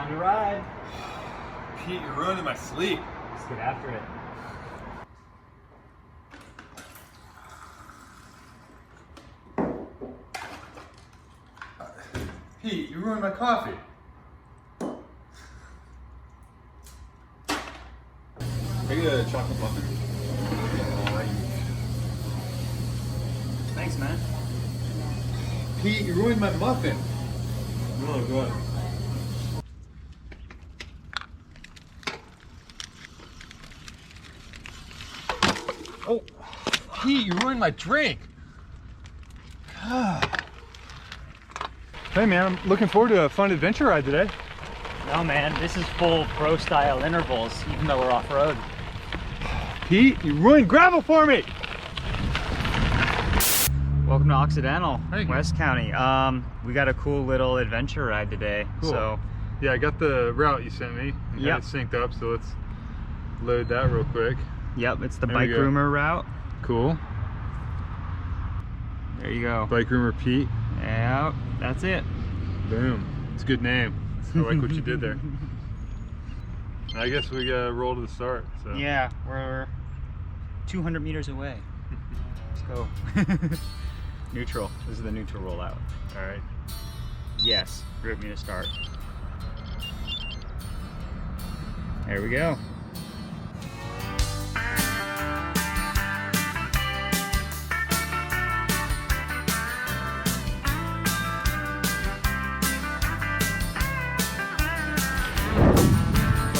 Time to ride. Pete, you're ruining my sleep. Let's get after it. Pete, you ruined my coffee. I get a chocolate muffin. Thanks, man. Pete, you ruined my muffin. Really good. Oh, Pete, you ruined my drink. Hey man, I'm looking forward to a fun adventure ride today. No, man, this is full pro style intervals, even though we're off road. Pete, you ruined gravel for me. Welcome to Occidental, Thank you. West County. We got a cool little adventure ride today. Cool. So Yeah, I got the route you sent me. And Yep. It's synced up, so let's load that real quick. yep, it's the There we bike go. groomer route. Cool. There you go. Bike groomer Pete. Yeah, that's it. Boom. It's a good name. I like what you did there. I guess we gotta roll to the start. So. Yeah, we're 200 meters away. Let's go. Neutral. This is the neutral rollout. All right. Yes, group me to start. There we go.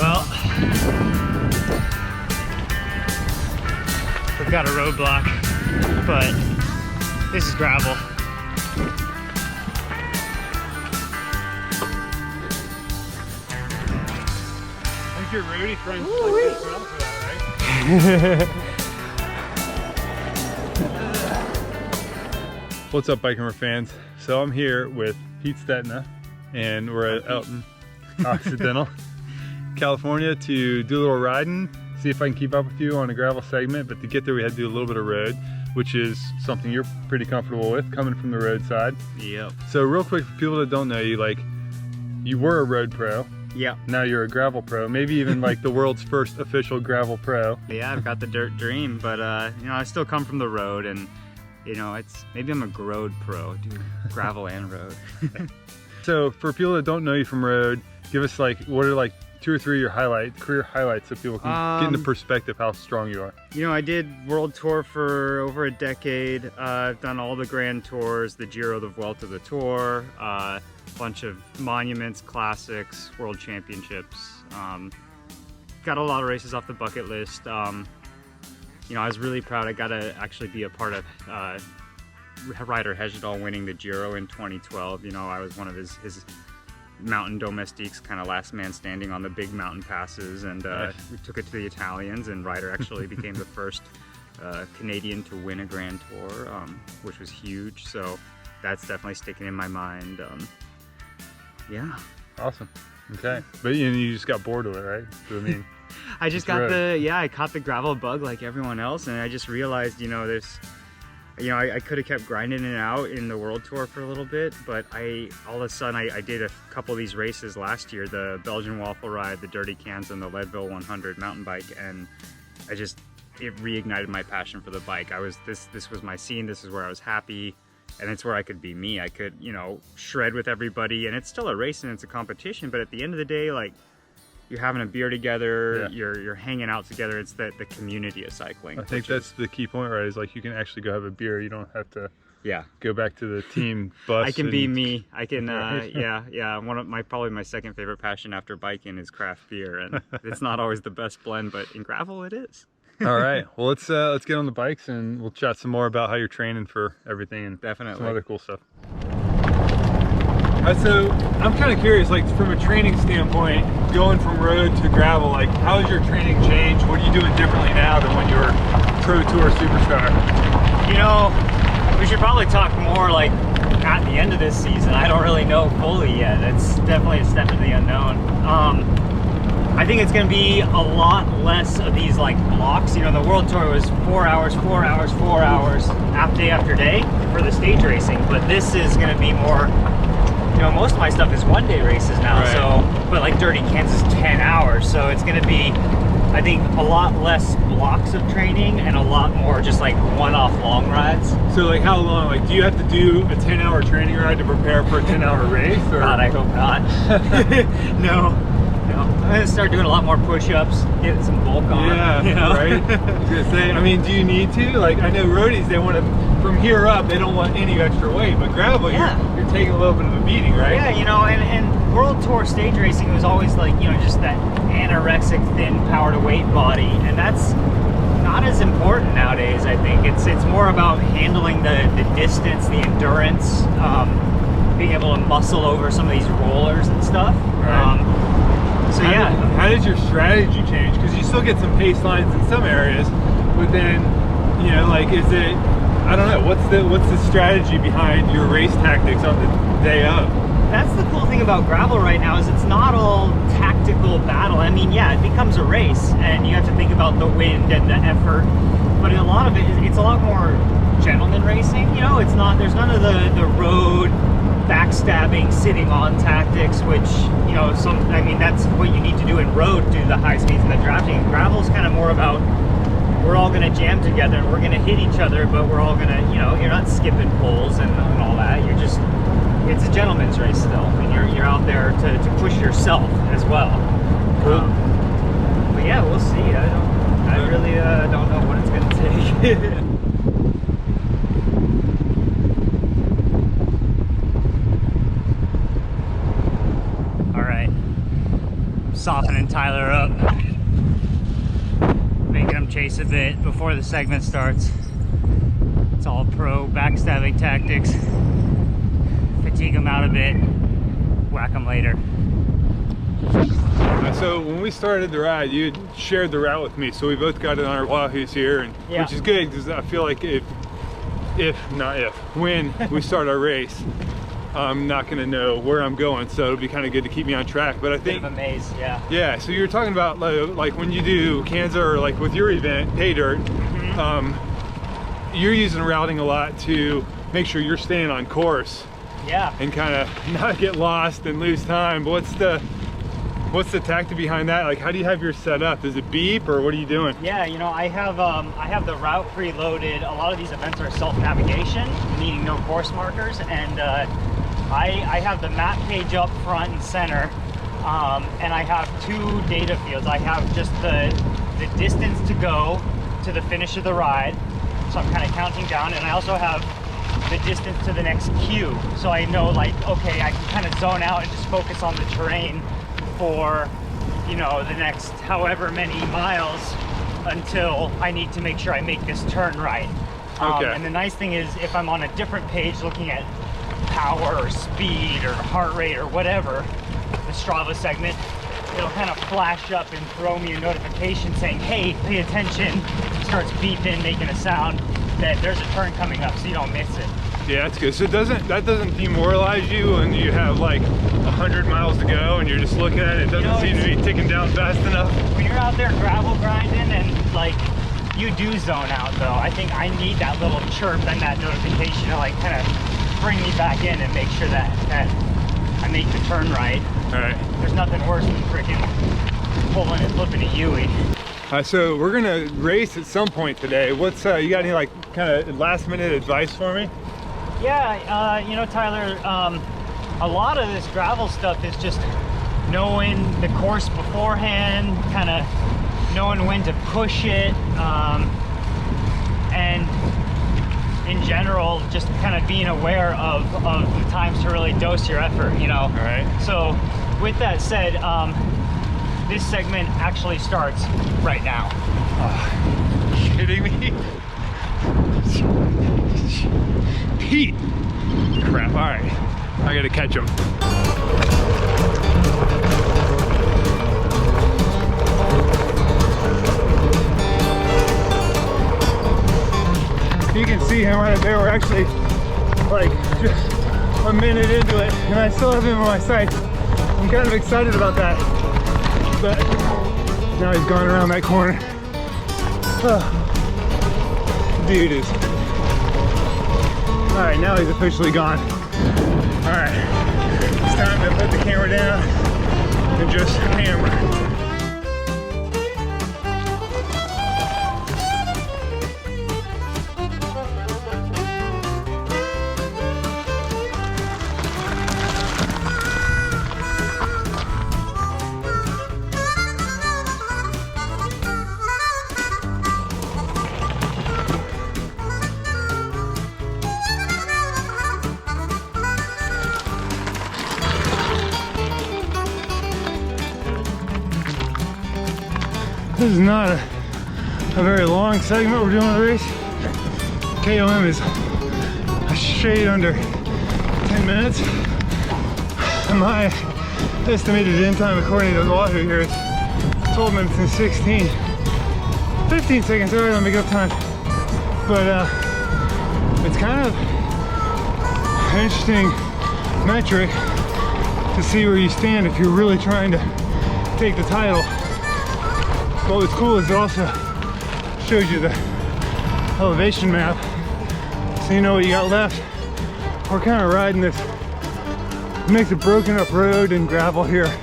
Well, we've got a roadblock, but this is gravel. I think your roadie friends like this well for that, right? What's up, Biker fans? So I'm here with Pete Stetina, and we're out in Occidental, California to do a little riding, see if I can keep up with you on a gravel segment. But to get there, we had to do a little bit of road, which is something you're pretty comfortable with, coming from the roadside. Yep. So real quick, for people that don't know you, like, you were a road pro. Yep. Now you're a gravel pro, maybe even like the world's first official gravel pro. Yeah, I've got the dirt dream, but you know, I still come from the road, and you know, it's maybe I'm a road pro, do gravel and road. So for people that don't know you from road, give us like, what are like 2 or 3 of your career highlights, so people can get into perspective how strong you are. You know, I did world tour for over a decade. I've done all the grand tours, the Giro, the Vuelta, the Tour, bunch of monuments, classics, world championships. Got a lot of races off the bucket list. You know, I was really proud. I got to actually be a part of Ryder Hesjedal winning the Giro in 2012. You know, I was one of his mountain domestiques, kind of last man standing on the big mountain passes, and we took it to the Italians, and Ryder actually became the first Canadian to win a Grand Tour, which was huge. So that's definitely sticking in my mind. Yeah. Awesome. Okay. But you just got bored with it, right? So, I mean, I just got I caught the gravel bug like everyone else, and I just realized, you know, I could have kept grinding it out in the world tour for a little bit, but all of a sudden I did a couple of these races last year, the Belgian Waffle Ride, the Dirty Cans, and the Leadville 100 mountain bike, and it reignited my passion for the bike. This was my scene, this is where I was happy, and it's where I could be me. I could, you know, shred with everybody, and it's still a race and it's a competition, but at the end of the day, like, you're having a beer together, you're hanging out together. It's the community of cycling. I think that's the key point, right? Is like, you can actually go have a beer. You don't have to go back to the team bus. I can be me. I can yeah. Probably my second favorite passion after biking is craft beer, and it's not always the best blend, but in gravel it is. All right, well, let's get on the bikes and we'll chat some more about how you're training for everything and definitely some other cool stuff. So I'm kind of curious, like, from a training standpoint, going from road to gravel, like, how has your training changed? What are you doing differently now than when you were Pro Tour superstar? You know, we should probably talk more like at the end of this season. I don't really know fully yet. It's definitely a step into the unknown. I think it's going to be a lot less of these like blocks. You know, the World Tour was 4 hours, 4 hours, 4 hours, day after day for the stage racing, but this is going to be more you know, most of my stuff is one-day races now. Right. So, but like Dirty Kansas, 10 hours. So it's going to be, I think, a lot less blocks of training and a lot more just like one-off long rides. So like how long? Like do you have to do a 10-hour training ride to prepare for a 10-hour race? Or? God, I hope not. No. I'm gonna start doing a lot more push-ups, getting some bulk on. Yeah, you know? right. I was gonna say, I mean, do you need to? Like, I know roadies, they want to, from here up, they don't want any extra weight, but gravel, Yeah. you're taking a little bit of a beating, right? Yeah, you know, and World Tour stage racing was always like, you know, just that anorexic, thin, power to weight body, and that's not as important nowadays. I think it's more about handling the distance, the endurance, being able to muscle over some of these rollers and stuff. Right. So yeah. How did your strategy change? Because you still get some pace lines in some areas, but then, you know, like, is it, I don't know, what's the strategy behind your race tactics on the day of? That's the cool thing about gravel right now, is it's not all tactical battle. I mean, yeah, it becomes a race and you have to think about the wind and the effort, but a lot of it, it's a lot more gentleman racing, you know. It's not, there's none of the road backstabbing, sitting on tactics, which, you know, I mean, that's what you need to do in road, do the high speeds and the drafting. Gravel's kind of more about, we're all going to jam together and we're going to hit each other, but we're all going to, you know, you're not skipping poles and all that. You're just, it's a gentleman's race still, and you're out there to push yourself as well. Cool. But yeah, we'll see. I really don't know what it's going to take. Softening Tyler up, making him chase a bit before the segment starts. It's all pro backstabbing tactics. Fatigue him out a bit, whack him later. So when we started the ride, you had shared the route with me, so we both got it on our Wahoos here, and yeah. Which is good, because I feel like when we start our race, I'm not going to know where I'm going, so it'll be kind of good to keep me on track. But I think, bit of a maze, yeah. Yeah, so you were talking about like when you do Kansas, or like with your event, Paydirt, you're using routing a lot to make sure you're staying on course. Yeah. And kind of not get lost and lose time. But what's the tactic behind that? Like, how do you have yours set up? Is it beep, or what are you doing? Yeah, you know, I have the route preloaded. A lot of these events are self-navigation, meaning no course markers, and I have the map page up front and center, and I have two data fields. I have just the distance to go to the finish of the ride, so I'm kind of counting down, and I also have the distance to the next cue, so I know, like, okay, I can kind of zone out and just focus on the terrain for, you know, the next however many miles until I need to make sure I make this turn right. Okay. And the nice thing is, if I'm on a different page looking at power or speed or heart rate or whatever, the Strava segment, it'll kind of flash up and throw me a notification saying, hey, pay attention. It starts beeping, making a sound that there's a turn coming up, so you don't miss it. Yeah, that's good. So that doesn't demoralize you when you have like 100 miles to go and you're just looking at it. It doesn't seem to be ticking down fast enough. When you're out there gravel grinding and like, you do zone out though. I think I need that little chirp and that notification to like kind of bring me back in and make sure that I make the turn right. All right. There's nothing worse than freaking pulling and flipping a Yui. So we're gonna race at some point today. What's you got any like kind of last minute advice for me? Yeah, you know, Tyler, a lot of this gravel stuff is just knowing the course beforehand, kind of knowing when to push it, and in general, just kind of being aware of the times to really dose your effort, you know? All right. So with that said, this segment actually starts right now. Oh, kidding me? Pete! Crap, all right. I gotta catch him. You can see him right there. We're actually like just a minute into it and I still have him on my sights. I'm kind of excited about that. But now he's gone around that corner. Dude is. All right, now he's officially gone. All right. time to put the camera down and just hammer. This is not a very long segment we're doing the race. KOM is a shade under 10 minutes. My estimated end time according to the Wahoo here is 12 minutes and 16. 15 seconds earlier than make-up time. But it's kind of an interesting metric to see where you stand if you're really trying to take the title. But what's cool is it also shows you the elevation map, so you know what you got left. We're kind of riding this mix of broken up road and gravel here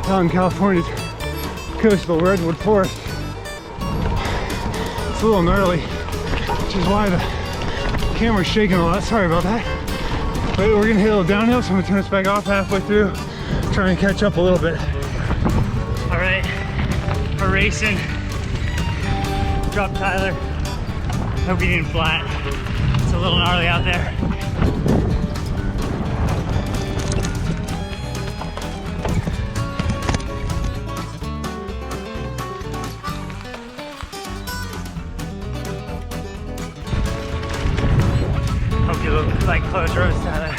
out in California's coastal redwood forest. It's a little gnarly, which is why the camera's shaking a lot. Sorry about that. But we're gonna hit a little downhill, so I'm gonna turn this back off halfway through, try and catch up a little bit. All right, we're racing. Drop Tyler. Hope he didn't flat. It's a little gnarly out there. Hope you look like closed roads, Tyler.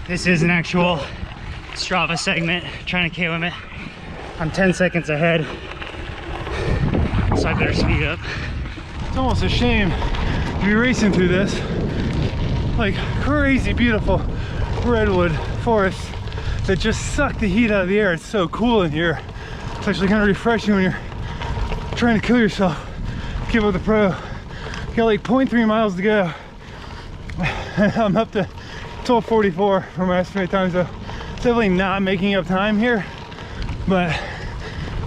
This is an actual Strava segment, trying to KOM it. I'm 10 seconds ahead, so I better speed up. It's almost a shame to be racing through this, like crazy beautiful redwood forest that just suck the heat out of the air. It's so cool in here. It's actually kind of refreshing when you're trying to kill yourself. Give up the pro. Got like 0.3 miles to go. I'm up to 12:44 for my estimated time, so definitely not making up time here, but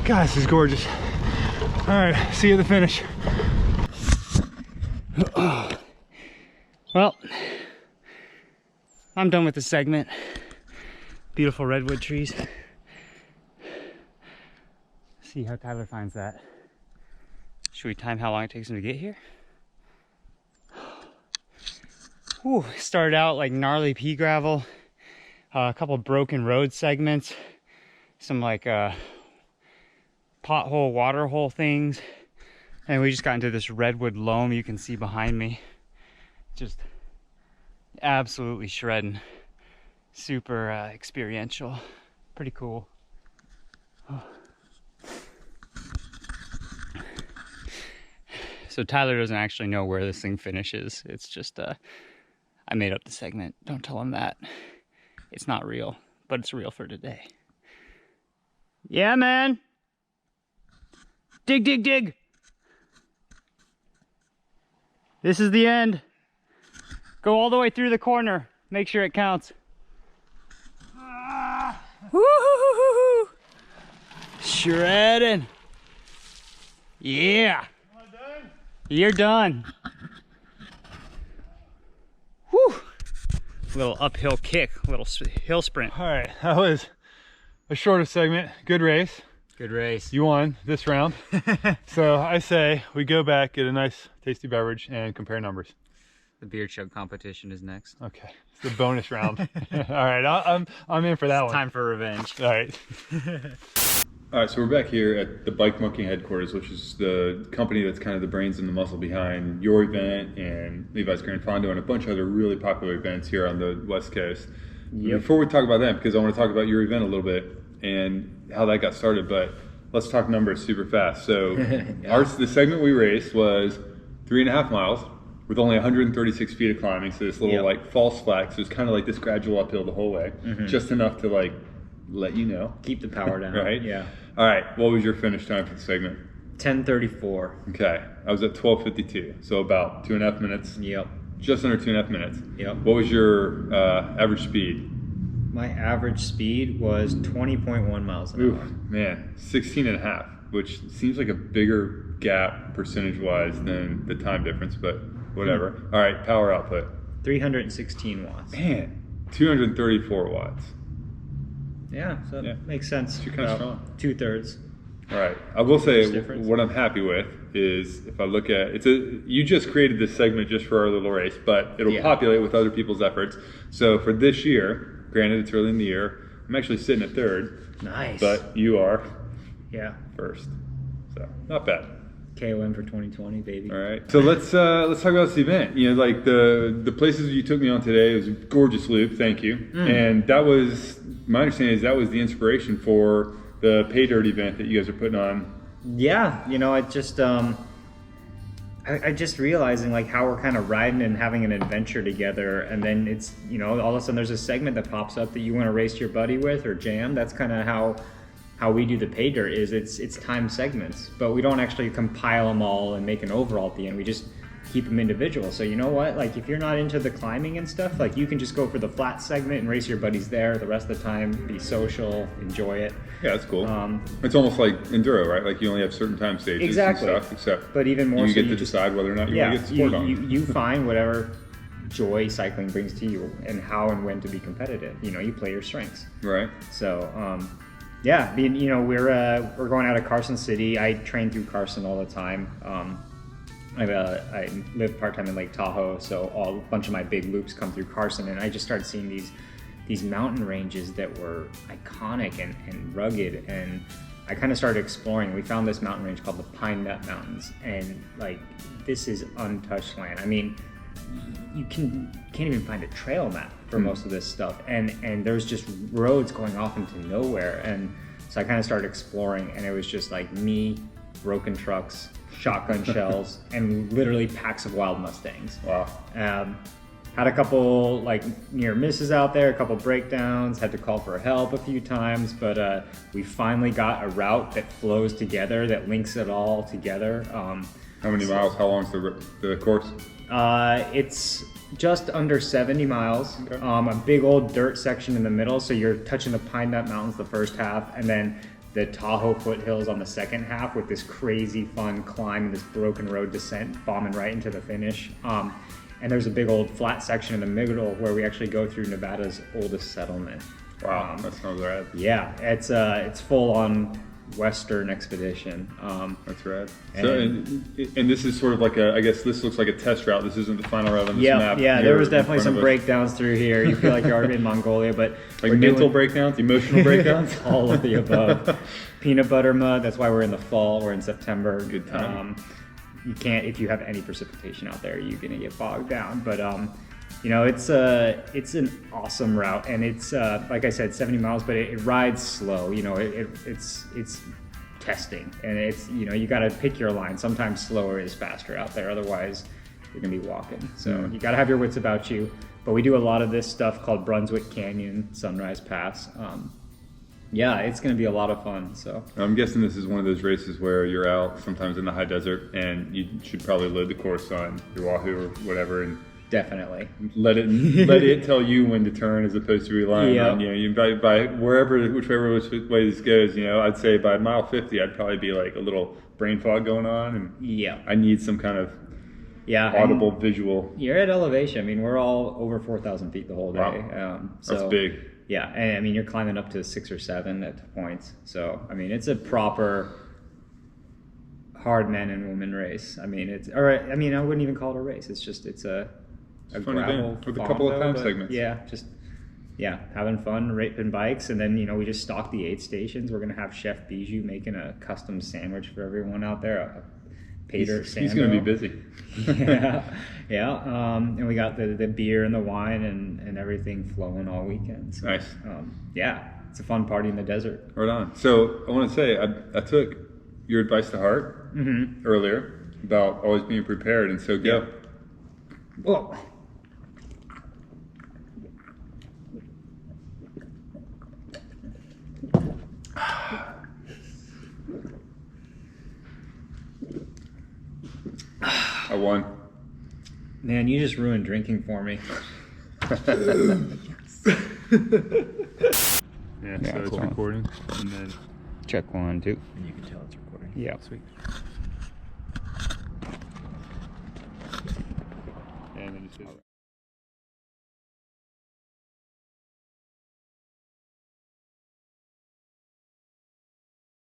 God, this is gorgeous. All right, see you at the finish. Well, I'm done with the segment. Beautiful redwood trees. See how Tyler finds that. Should we time how long it takes him to get here? Whew, started out like gnarly pea gravel, a couple broken road segments, some like pothole, water hole things, and we just got into this redwood loam you can see behind me. Just absolutely shredding. Super experiential. Pretty cool. Oh. So Tyler doesn't actually know where this thing finishes. It's just I made up the segment. Don't tell him that. It's not real, but it's real for today. Yeah, man. Dig, dig, dig. This is the end. Go all the way through the corner. Make sure it counts. Woo-hoo-hoo-hoo-hoo. Shredding. Yeah. Am I done? You're done. Whew. Little uphill kick, little hill sprint. All right, that was a shorter segment. Good race. Good race. You won this round. So I say we go back, get a nice tasty beverage, and compare numbers. The beer chug competition is next. Okay, it's the bonus round. All right, I'm in for that one. Time for revenge. All right. All right, so we're back here at the Bike Monkey headquarters, which is the company that's kind of the brains and the muscle behind your event and Levi's Grand Fondo and a bunch of other really popular events here on the West Coast. Yep. Before we talk about that, because I want to talk about your event a little bit and how that got started, but let's talk numbers super fast. So the segment we raced was 3.5 miles, with only 136 feet of climbing, so this little like false flag, so it's kind of like this gradual uphill the whole way, just enough to like let you know. Keep the power down. Right? Yeah. All right, what was your finish time for the segment? 10:34. Okay, I was at 12:52, so about 2.5 minutes. Yep. Just under 2.5 minutes. Yep. What was your average speed? My average speed was 20.1 miles an Oof, hour. man, 16.5, which seems like a bigger gap percentage-wise than the time difference, but whatever. All right, power output. 316 watts. Man, 234 watts. Yeah, so Yeah. it makes sense. You're kinda strong. 2/3. All right, I will say difference. what I'm happy with is if I look at you just created this segment just for our little race, but it'll populate with other people's efforts. So for this year, granted it's early in the year, I'm actually sitting at third. Nice. But you are first. So not bad. KOM for 2020, baby. All right. So let's talk about this event. You know, like the places you took me on today, it was a gorgeous loop. Thank you. And that was my understanding is that was the inspiration for the Paydirt event that you guys are putting on. Yeah, you know, I just I just realizing like how we're kind of riding and having an adventure together, and then it's, you know, all of a sudden there's a segment that pops up that you want to race your buddy with or jam. That's kind of how we do the Paydirt. Is it's time segments, but we don't actually compile them all and make an overall at the end. We just keep them individual. So you know what, like if you're not into the climbing and stuff, like you can just go for the flat segment and race your buddies there. The rest of the time be social, enjoy it. Yeah, that's cool. It's almost like enduro, right? Like you only have certain time stages exactly. and stuff, except but even more you so get to decide whether or not you want to get the sport on. You find whatever joy cycling brings to you and how and when to be competitive. You know, you play your strengths. Right. So yeah, being, you know, we're going out of Carson City. I train through Carson all the time. I live part-time in Lake Tahoe, so a bunch of my big loops come through Carson, and I just started seeing these mountain ranges that were iconic and rugged, and I kind of started exploring. We found this mountain range called the Pine Nut Mountains, and like this is untouched land. I mean, you can't even find a trail map for most of this stuff, and there's just roads going off into nowhere, and so I kind of started exploring, and it was just like me, broken trucks, shotgun shells, and literally packs of wild Mustangs. Wow. Had a couple like near misses out there, a couple breakdowns, had to call for help a few times, but we finally got a route that flows together, that links it all together. How many miles? How long is the course? It's just under 70 miles. Okay. A big old dirt section in the middle, so you're touching the Pine Nut Mountains the first half, and then the Tahoe foothills on the second half with this crazy fun climb and this broken road descent bombing right into the finish. And there's a big old flat section in the middle where we actually go through Nevada's oldest settlement. Wow, that sounds rad. Yeah, it's full on Western expedition. That's rad. And this is sort of like I guess this looks like a test route. This isn't the final route on this map. Yeah, there was definitely some breakdowns through here. You feel like you're already in Mongolia, but like mental breakdowns, emotional breakdowns, all of the above. Peanut butter mud. That's why we're in the fall. We're in September. Good time. You can't, if you have any precipitation out there, you're gonna get bogged down. But you know, it's an awesome route, and it's like I said, 70 miles, but it rides slow. You know, it's testing, and it's, you know, you got to pick your line. Sometimes slower is faster out there, otherwise you're gonna be walking. So you got to have your wits about you. But we do a lot of this stuff called Brunswick Canyon Sunrise Pass. Yeah, it's going to be a lot of fun. So I'm guessing this is one of those races where you're out sometimes in the high desert, and you should probably load the course on your Wahoo or whatever, and definitely let it tell you when to turn as opposed to relying on, you know, you by whichever way this goes. You know, I'd say by mile 50, I'd probably be like a little brain fog going on, and I need some kind of audible visual. You're at elevation. I mean, we're all over 4,000 feet the whole day. Wow. That's big. Yeah, and I mean, you're climbing up to 6 or 7 at points. So, I mean, it's a proper hard men and women race. I mean, I wouldn't even call it a race. It's just, it's a gravel with a couple of time segments. Yeah, having fun, raping bikes, and then, you know, we just stocked the aid stations. We're gonna have Chef Bijou making a custom sandwich for everyone out there. A Paydirt sandwich. He's gonna be busy. And we got the beer and the wine and everything flowing all weekend. So, nice. It's a fun party in the desert. Right on. So I want to say I took your advice to heart earlier about always being prepared, and so go. Whoa. I won. Man, you just ruined drinking for me. Yeah, Yeah, so it's cool. recording, and then Check 1, 2. And you can tell it's recording. Yeah. Sweet. and then it says.